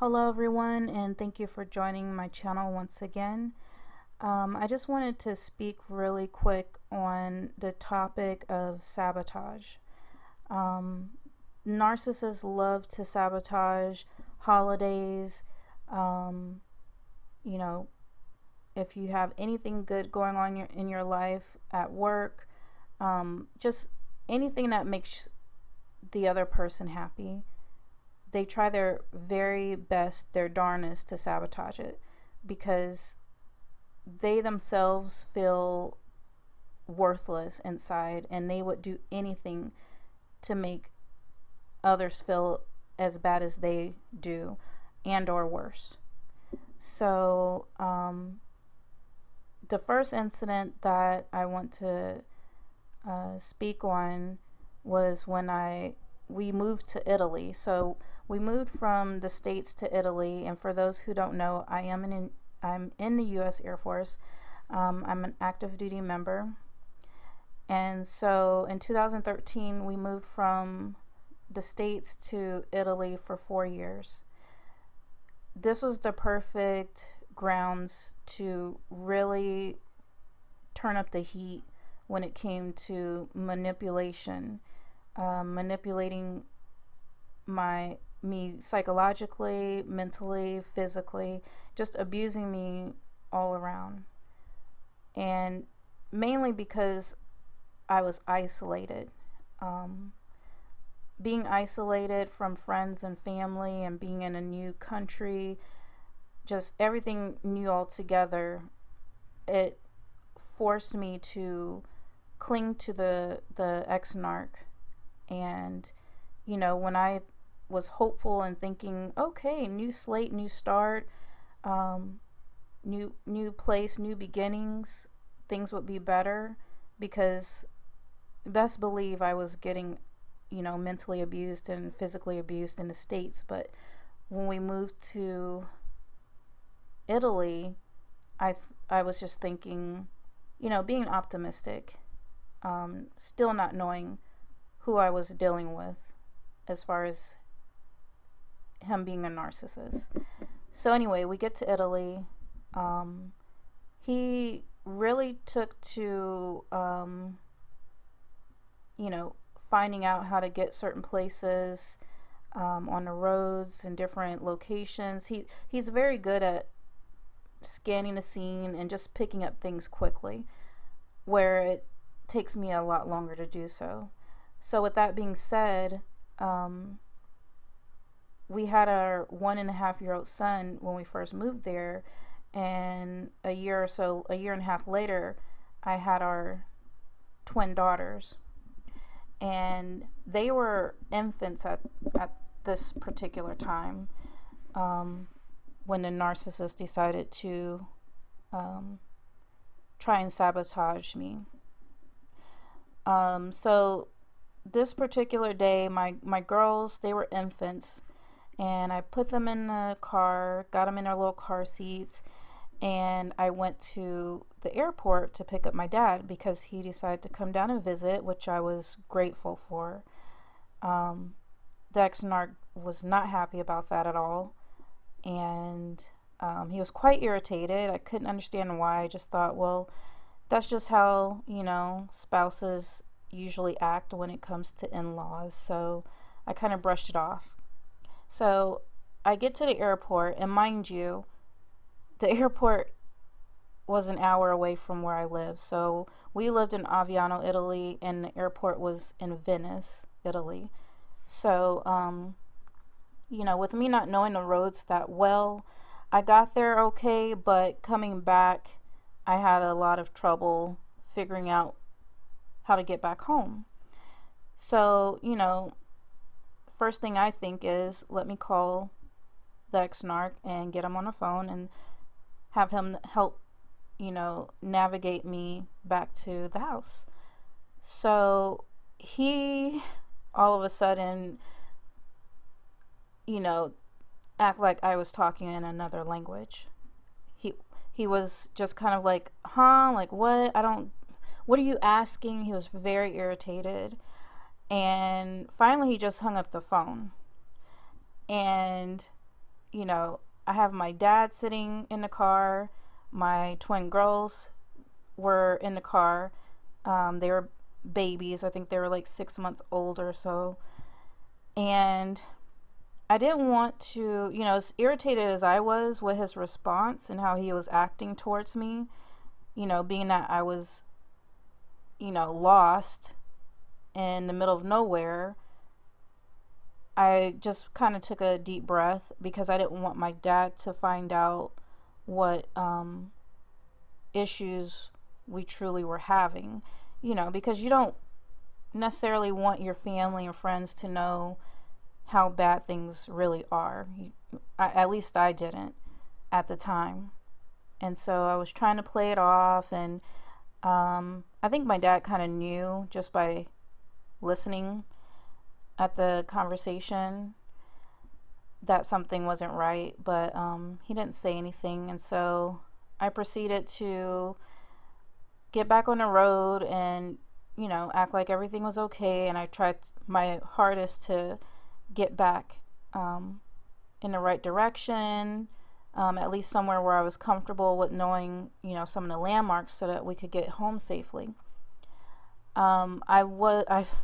Hello everyone, and thank you for joining my channel once again. I just wanted to speak really quick on the topic of sabotage. Um, Narcissists love to sabotage holidays. Um, you know, if you have anything good going on in your life, at work, just anything that makes the other person happy, they try their very best, their darnest to sabotage it because they themselves feel worthless inside and they would do anything to make others feel as bad as they do and or worse. So the first incident that I want to speak on was when we moved to Italy. So we moved from the States to Italy, and for those who don't know, I'm in the U.S. Air Force. I'm an active duty member, and so in 2013 we moved from the States to Italy for 4 years. This was the perfect grounds to really turn up the heat when it came to manipulation, manipulating me psychologically, mentally, physically, just abusing me all around. And mainly because I was isolated. Um, Being isolated from friends and family and being in a new country, just everything new altogether, it forced me to cling to the ex-narc. And when I was hopeful and thinking, okay, new slate, new start, um, new place, new beginnings, things would be better, because best believe I was getting mentally abused and physically abused in the States. But when we moved to Italy, I was just thinking, being optimistic, still not knowing who I was dealing with as far as him being a narcissist. So anyway, we get to Italy. He really took to finding out how to get certain places on the roads and different locations. He's very good at scanning the scene and just picking up things quickly, where it takes me a lot longer to do so. So with that being said, we had our 1.5-year-old son when we first moved there, and a year and a half later, I had our twin daughters, and they were infants at this particular time, when the narcissist decided to try and sabotage me. So this particular day, my girls, they were infants, and I put them in the car, got them in their little car seats, and I went to the airport to pick up my dad because he decided to come down and visit, which I was grateful for. The ex-narc was not happy about that at all, and he was quite irritated. I couldn't understand why. I just thought, well, that's just how, spouses usually act when it comes to in-laws, so I kind of brushed it off. So I get to the airport, and mind you, the airport was an hour away from where I live. So we lived in Aviano, Italy, and the airport was in Venice, Italy. So, with me not knowing the roads that well, I got there okay, but coming back, I had a lot of trouble figuring out how to get back home. So, first thing I think is, let me call the ex-narc and get him on the phone and have him help, navigate me back to the house. So he all of a sudden, act like I was talking in another language. He was just kind of like, huh? Like, what? What are you asking? He was very irritated. And finally, he just hung up the phone. And you know, I have my dad sitting in the car. My twin girls were in the car. They were babies. I think they were like 6 months old or so. And I didn't want to, as irritated as I was with his response and how he was acting towards me, being that I was, lost in the middle of nowhere. I just kind of took a deep breath because I didn't want my dad to find out what issues we truly were having, because you don't necessarily want your family or friends to know how bad things really are. At least I didn't at the time. And so I was trying to play it off, and I think my dad kind of knew just by listening at the conversation that something wasn't right, but he didn't say anything. And so I proceeded to get back on the road and, act like everything was okay. And I tried my hardest to get back in the right direction, at least somewhere where I was comfortable with knowing, some of the landmarks so that we could get home safely. I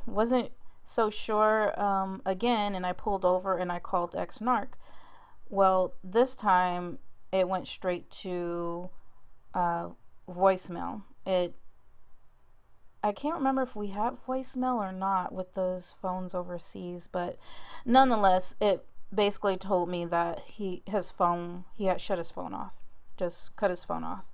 wasn't so sure again, and I pulled over and I called ex-narc. Well, this time it went straight to voicemail. I can't remember if we have voicemail or not with those phones overseas, but nonetheless, it basically told me that he had shut his phone off, just cut his phone off.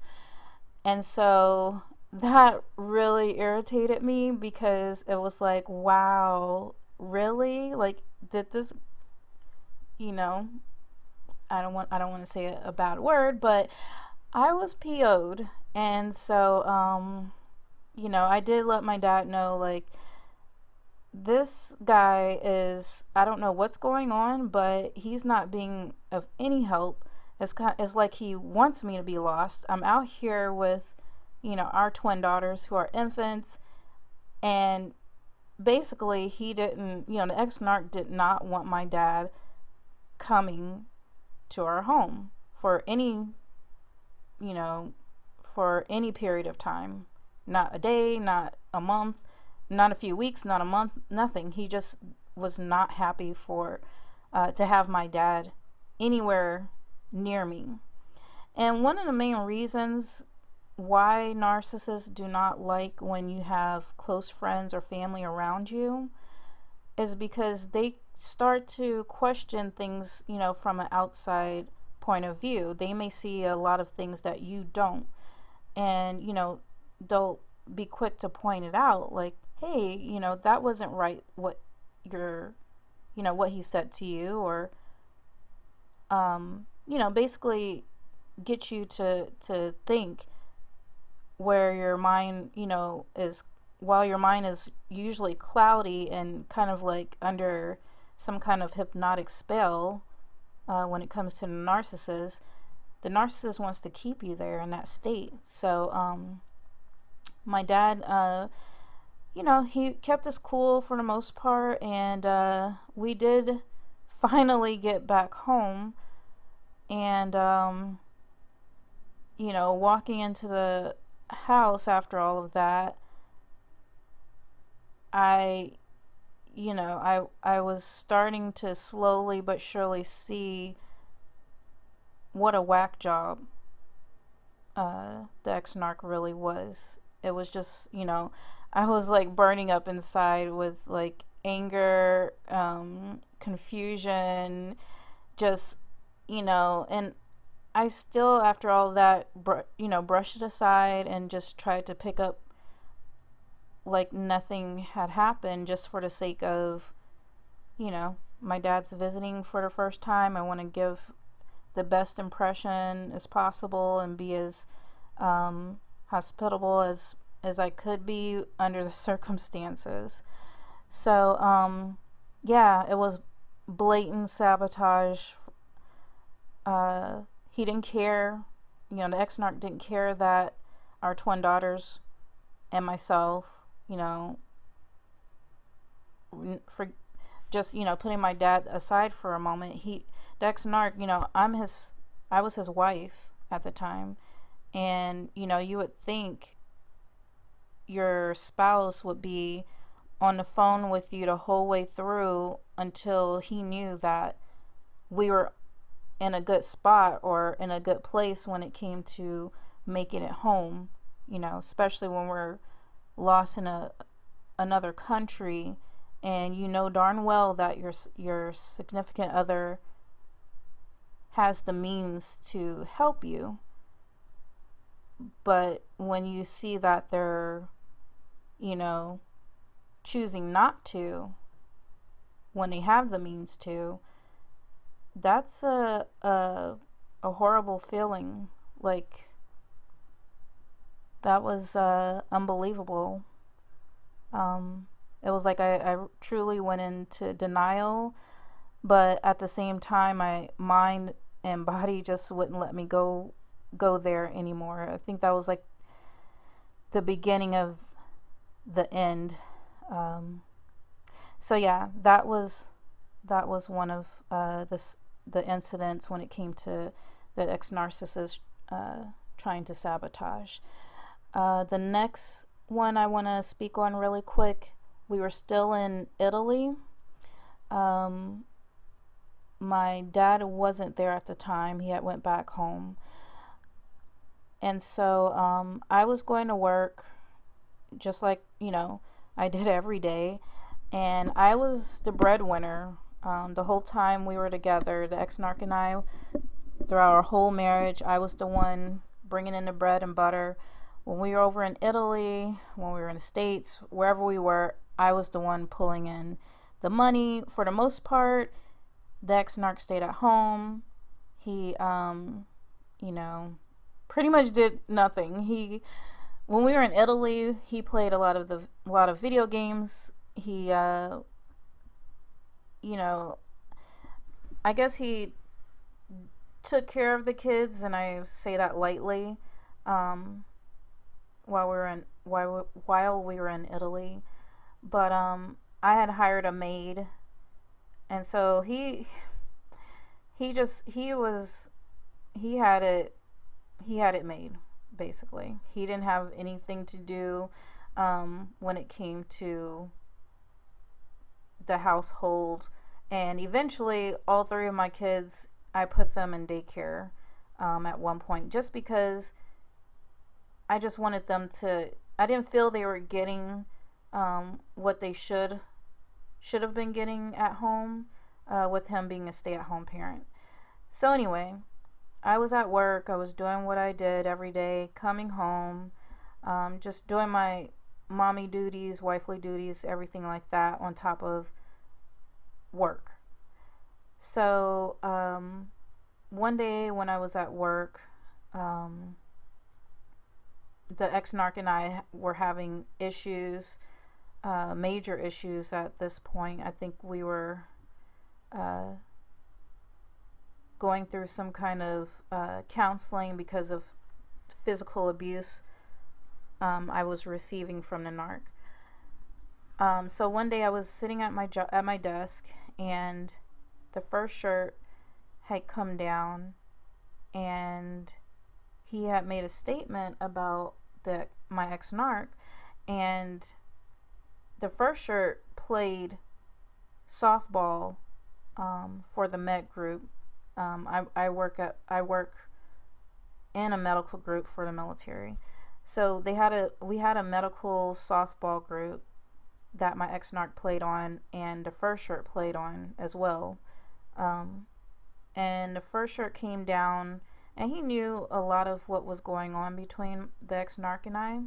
And so that really irritated me because it was like, wow, really? Like, did this, I don't want to say a bad word, but I was PO'd. And so I did let my dad know, like, this guy I don't know what's going on, but he's not being of any help. It's like he wants me to be lost. I'm out here with, our twin daughters who are infants, and basically he didn't, the ex-narc did not want my dad coming to our home for any, for any period of time. Not a day, not a month, not a few weeks, not a month, nothing. He just was not happy to have my dad anywhere near me. And one of the main reasons why narcissists do not like when you have close friends or family around you is because they start to question things, from an outside point of view. They may see a lot of things that you don't. And, they'll be quick to point it out, like, hey, that wasn't right, what what he said to you, or basically get you to think where your mind, while your mind is usually cloudy and kind of like under some kind of hypnotic spell. When it comes to the narcissist wants to keep you there in that state. So my dad, he kept us cool for the most part, and we did finally get back home. And walking into the house after all of that, I was starting to slowly but surely see what a whack job the ex-narc really was. It was just, I was like burning up inside with like anger, confusion, just, and I still, after all that, brushed it aside and just tried to pick up like nothing had happened, just for the sake of, my dad's visiting for the first time. I want to give the best impression as possible and be as hospitable as I could be under the circumstances. So yeah, it was blatant sabotage. He didn't care, the ex-narc didn't care that our twin daughters and myself, just, putting my dad aside for a moment, the ex-narc, I was his wife at the time. And, you would think your spouse would be on the phone with you the whole way through until he knew that we were in a good spot or in a good place when it came to making it home, especially when we're lost in another country, and darn well that your significant other has the means to help you. But when you see that they're, choosing not to when they have the means to, that's a horrible feeling. Like, that was unbelievable. It was like I truly went into denial, but at the same time, my mind and body just wouldn't let me go there anymore. I think that was like the beginning of the end. So yeah, that was one of the incidents when it came to the ex-narcissist trying to sabotage. The next one I want to speak on really quick. We were still in Italy. My dad wasn't there at the time. He had went back home. And so I was going to work just like, I did every day. And I was the breadwinner the whole time we were together. The ex-narc and I, throughout our whole marriage, I was the one bringing in the bread and butter. When we were over in Italy, when we were in the States, wherever we were, I was the one pulling in the money. For the most part, the ex-narc stayed at home. He, pretty much did nothing. When we were in Italy, he played a lot of video games. He, I guess he took care of the kids, and I say that lightly. While we were in Italy, but I had hired a maid, and so he had it made, basically. He didn't have anything to do when it came to the household. And eventually all three of my kids, I put them in daycare at one point, just because I just wanted them to, I didn't feel they were getting what they should have been getting at home with him being a stay-at-home parent. So anyway, I was at work. I was doing what I did every day, coming home, just doing my mommy duties, wifely duties, everything like that on top of work. So one day when I was at work, the ex-narc and I were having issues, major issues at this point. I think we were going through some kind of counseling because of physical abuse I was receiving from the narc. So one day I was sitting at my desk, and the first shirt had come down, and he had made a statement about my ex-narc, and the first shirt played softball for the med group. I work in a medical group for the military. So we had a medical softball group that my ex-narc played on, and the first shirt played on as well. And the first shirt came down, and he knew a lot of what was going on between the ex-narc and I.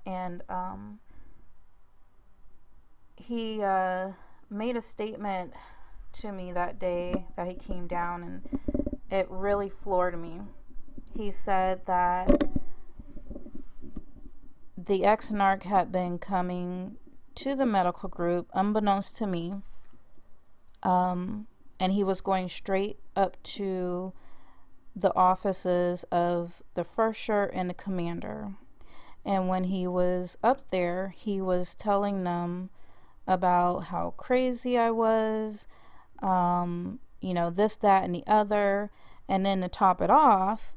And he made a statement to me that day that he came down, and it really floored me. He said that the ex-narc had been coming to the medical group unbeknownst to me, and he was going straight up to the offices of the first shirt and the commander. And when he was up there, he was telling them about how crazy I was, this, that, and the other. And then to top it off,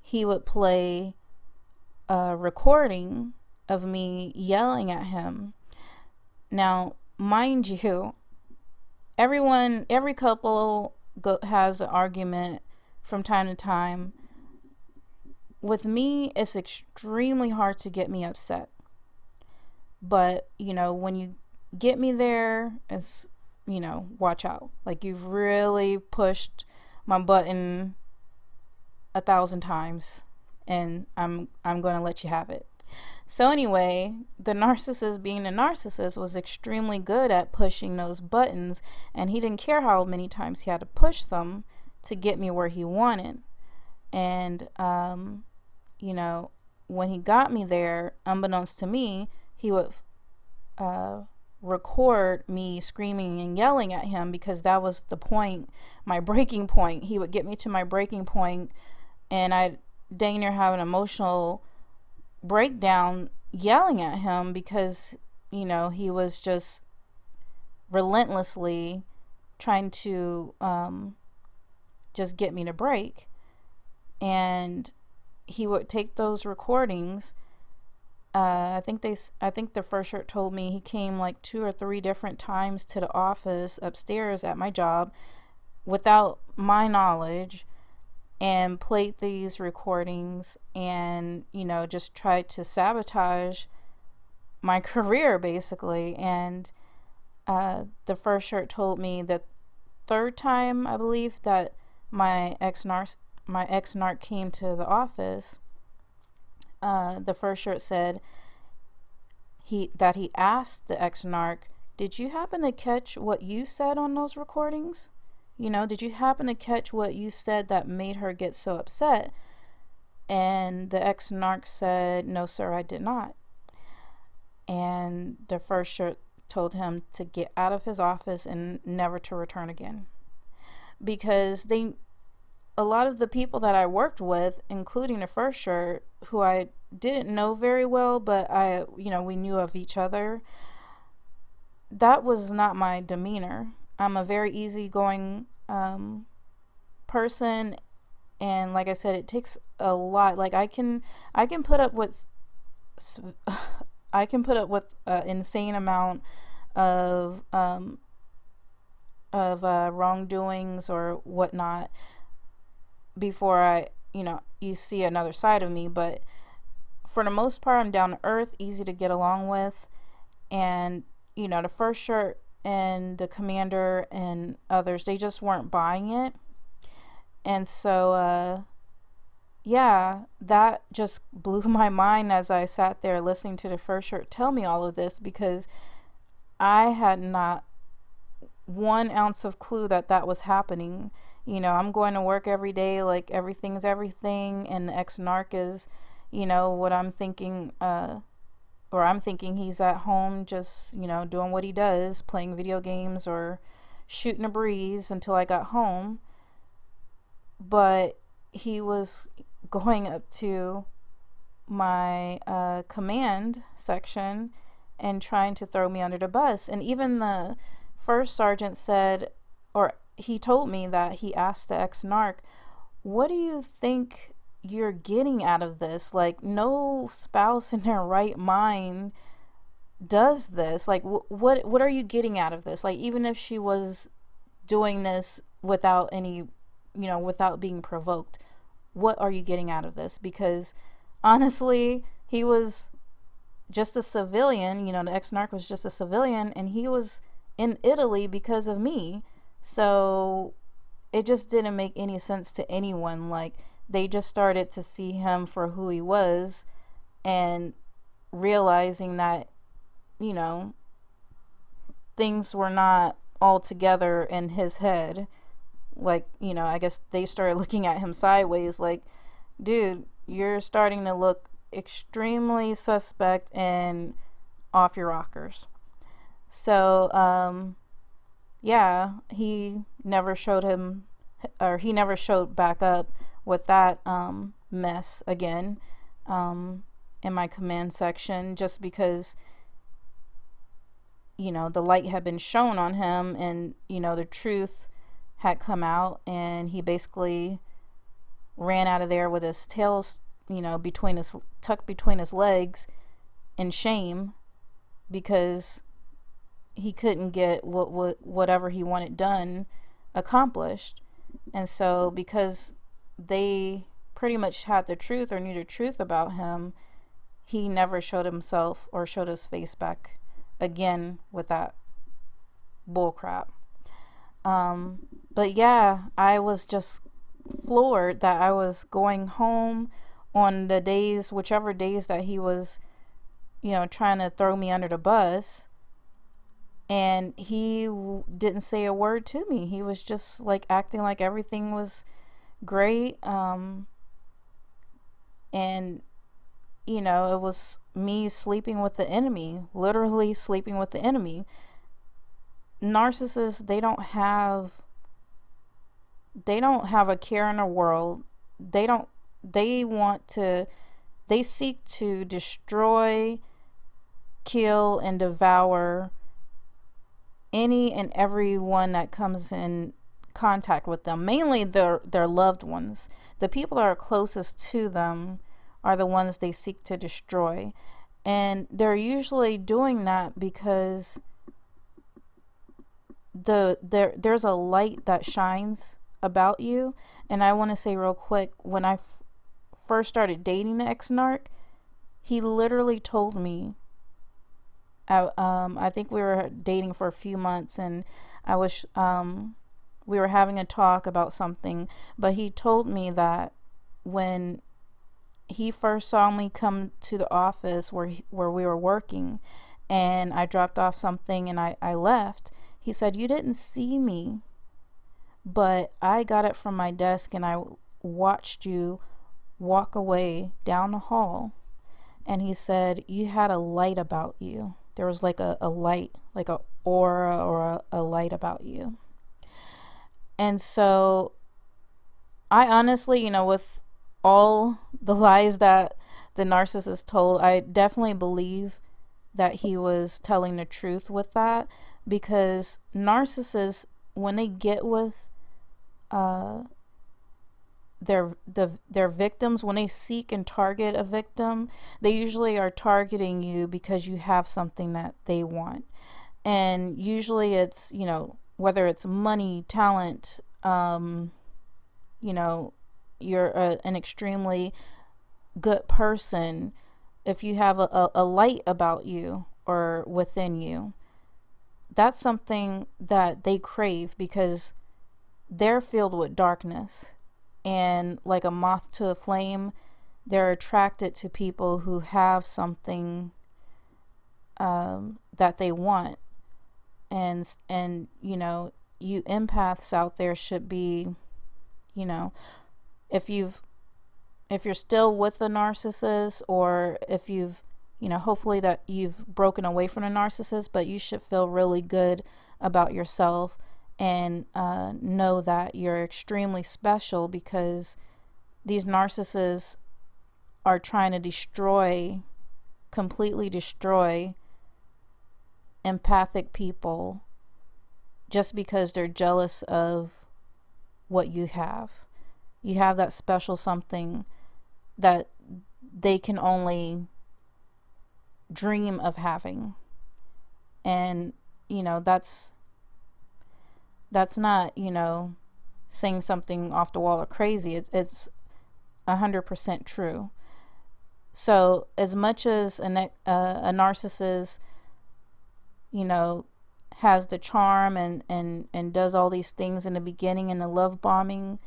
he would play a recording of me yelling at him. Now, mind you, every couple has an argument from time to time. With me, it's extremely hard to get me upset. But, when you get me there, it's, watch out. Like, you've really pushed my button 1,000 times, and I'm going to let you have it. So anyway, the narcissist, being a narcissist, was extremely good at pushing those buttons, and he didn't care how many times he had to push them to get me where he wanted. And when he got me there, unbeknownst to me, he would record me screaming and yelling at him, because that was the point, my breaking point. He would get me to my breaking point, and I'd dang near have an emotional breakdown yelling at him, because he was just relentlessly trying to just get me to break. And he would take those recordings. I think the first shirt told me he came like 2 or 3 different times to the office upstairs at my job without my knowledge, and played these recordings, and just tried to sabotage my career, basically. And the first shirt told me the third time, I believe, that my ex-narc came to the office, the first shirt said that he asked the ex-narc, "Did you happen to catch what you said on those recordings? Did you happen to catch what you said that made her get so upset?" And the ex-narc said, "No, sir, I did not." And the first shirt told him to get out of his office and never to return again. Because a lot of the people that I worked with, including the first shirt, who I didn't know very well, but we knew of each other, that was not my demeanor. I'm a very easygoing person, and like I said, it takes a lot. Like I can put up with an insane amount of wrongdoings or whatnot before you see another side of me. But for the most part, I'm down to earth, easy to get along with. And the first shirt and the commander and others, they just weren't buying it. And so that just blew my mind as I sat there listening to the first shirt tell me all of this, because I had not 1 ounce of clue that was happening. I'm going to work every day like everything's everything, and the ex-narc is, what I'm thinking, or I'm thinking he's at home just, doing what he does, playing video games or shooting a breeze until I got home. But he was going up to my command section and trying to throw me under the bus. And even the first sergeant said, or he told me that he asked the ex-narc, "What do you think you're getting out of this? Like, no spouse in their right mind does this. Like, what are you getting out of this? Like, even if she was doing this without any, without being provoked, what are you getting out of this?" Because honestly, he was just a civilian. The ex-narc was just a civilian, and he was in Italy because of me. So it just didn't make any sense to anyone. Like, they just started to see him for who he was, and realizing that, things were not all together in his head. Like, I guess they started looking at him sideways, like, "Dude, you're starting to look extremely suspect and off your rockers." So, he never showed back up with that mess again in my command section, just because the light had been shown on him, and the truth had come out, and he basically ran out of there with his tail, between his tucked between his legs in shame, because he couldn't get whatever he wanted done accomplished. And so, because they pretty much had the truth or knew the truth about him, he never showed himself or showed his face back again with that bullcrap. But yeah, I was just floored that I was going home on the days, whichever days that he was, trying to throw me under the bus, and he didn't say a word to me. He was just like acting like everything was great. And it was me sleeping with the enemy, literally sleeping with the enemy. Narcissists, they don't have a care in the world. They seek to destroy, kill, and devour any and everyone that comes in contact with them, mainly their loved ones. The people that are closest to them are the ones they seek to destroy. And they're usually doing that because there's a light that shines about you. And I want to say real quick, when I first started dating the ex-narc, he literally told me, I think we were dating for a few months, and we were having a talk about something, but he told me that when he first saw me come to the office where we were working, and I dropped off something and I left, he said, "You didn't see me, but I got it from my desk and I watched you walk away down the hall." And he said, "You had a light about you. There was like a light, like a aura or a light about you." And so I honestly, with all the lies that the narcissist told, I definitely believe that he was telling the truth with that, because narcissists, when they get with their victims, when they seek and target a victim, they usually are targeting you because you have something that they want. And usually it's, whether it's money, talent, you're an extremely good person, if you have a light about you or within you, that's something that they crave, because they're filled with darkness. And like a moth to a flame, they're attracted to people who have something that they want. And you empaths out there should be, if you're still with a narcissist, or if you've, hopefully that you've broken away from a narcissist, but you should feel really good about yourself and know that you're extremely special, because these narcissists are trying to completely destroy empathic people just because they're jealous of what you have. You have that special something that they can only dream of having. And, that's not, saying something off the wall or crazy. It's 100% true. So as much as a narcissist, has the charm and does all these things in the beginning, and the love bombing,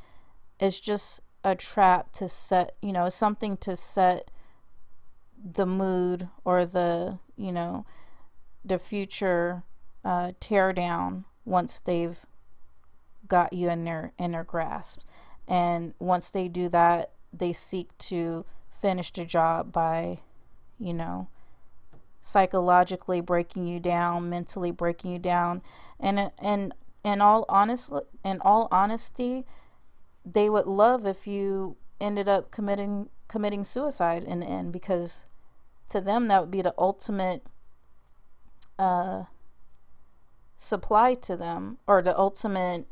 it's just a trap to set, something to set the mood or the future tear down once they've got you in their grasp. And once they do that, they seek to finish the job by, psychologically breaking you down, mentally breaking you down. And in all honesty, they would love if you ended up committing suicide in the end, because to them that would be the ultimate supply to them, or the ultimate,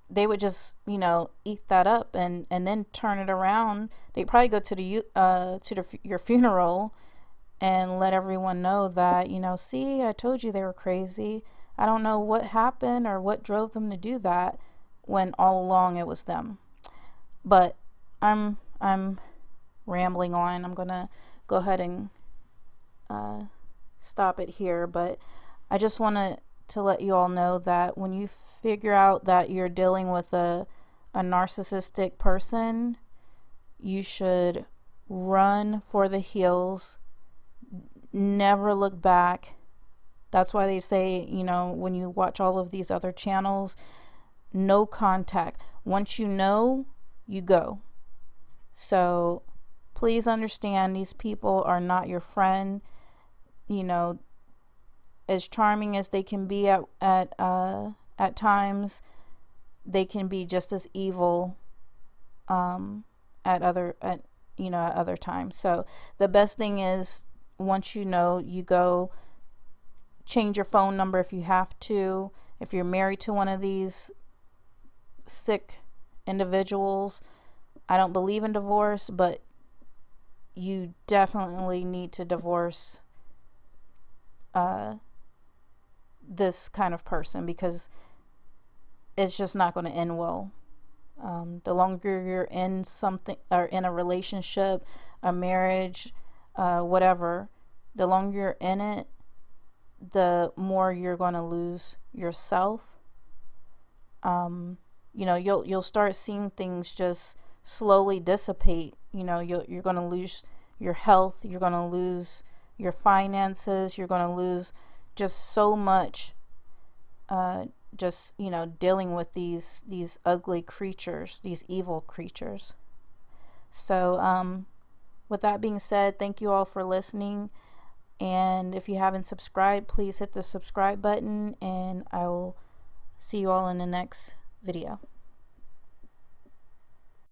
they would just, eat that up and then turn it around. They'd probably go to your funeral and let everyone know that, see, I told you they were crazy. I don't know what happened or what drove them to do that, when all along it was them. But I'm rambling on. I'm gonna go ahead and stop it here. But I just wanted to let you all know that when you figure out that you're dealing with a narcissistic person, you should run for the hills. Never look back. That's why they say, when you watch all of these other channels, no contact. Once you know, you go. So please understand, these people are not your friend. As charming as they can be at times, they can be just as evil at other times. So the best thing is, once you know, you go. Change your phone number if you have to. If you're married to one of these sick individuals, I don't believe in divorce, but you definitely need to divorce this kind of person, because it's just not going to end well. The longer you're in something, or in a relationship, a marriage, whatever, the longer you're in it, the more you're going to lose yourself. You'll start seeing things just slowly dissipate. You're going to lose your health. You're going to lose your finances. You're going to lose just so much. Dealing with these ugly creatures, these evil creatures. So, with that being said, thank you all for listening. And if you haven't subscribed, please hit the subscribe button, and I will see you all in the next video.